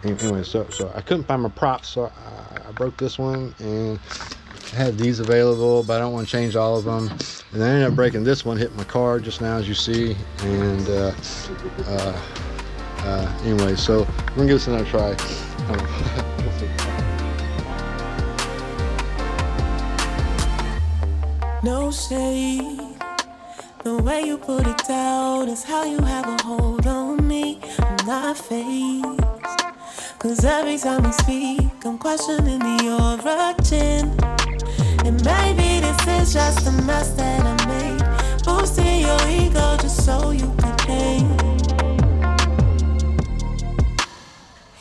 Anyway, so I couldn't find my props, so I broke this one and I had these available, but I don't want to change all of them. And I ended up breaking this one, hit my car just now, as you see. And anyway, so we're gonna give this another try. We'll see. No shade, the way you put it down is how you have a hold on me. I'm not phased, cause every time we speak, I'm questioning the origin. And maybe this is just a mess that I made, boosting your ego just so you can hang.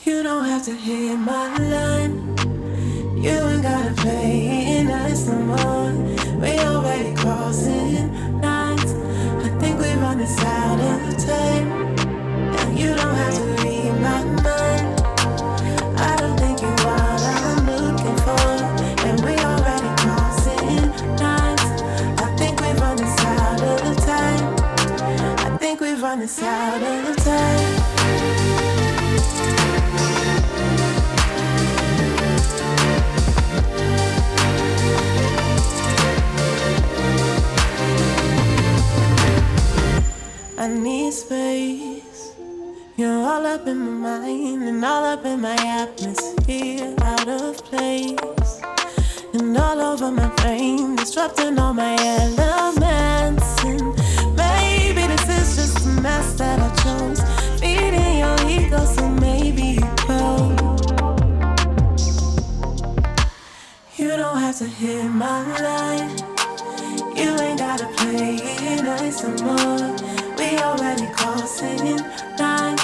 You don't have to hit my line, you ain't gotta play it nice no more. We already crossing lines, I think we run this out of time. And you don't have to read my mind, I don't think you're what I'm looking for. And we already crossing lines, I think we run this out of time. I think we run this out of time. I need space. You're all up in my mind and all up in my atmosphere, out of place. And all over my brain, disrupting all my elements. And maybe this is just a mess that I chose, feeding your ego, so maybe you grow. You don't have to hit my line, you ain't gotta play it nice no more. We already crossing lines,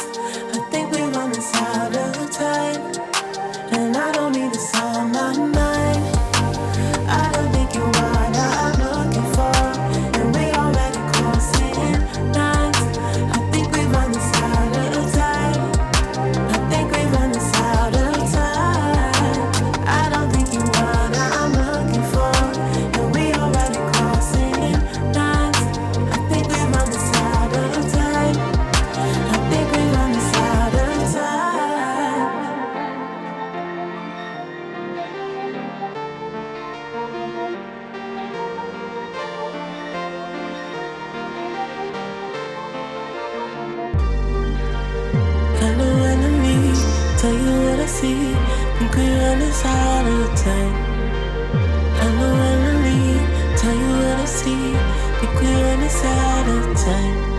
I think we run this out of time. And I don't need this on my mind, I don't think you're what I'm looking for. And we already crossing lines, I think we run this out of time. I think we run this out of time. I don't think you're what I'm looking for. And we already crossing lines, I think we run this out of time. I think we run this out of time. I know what I need, tell you what I see, think we run this out of time. I know what I need, tell you what I see, think we run this out of time.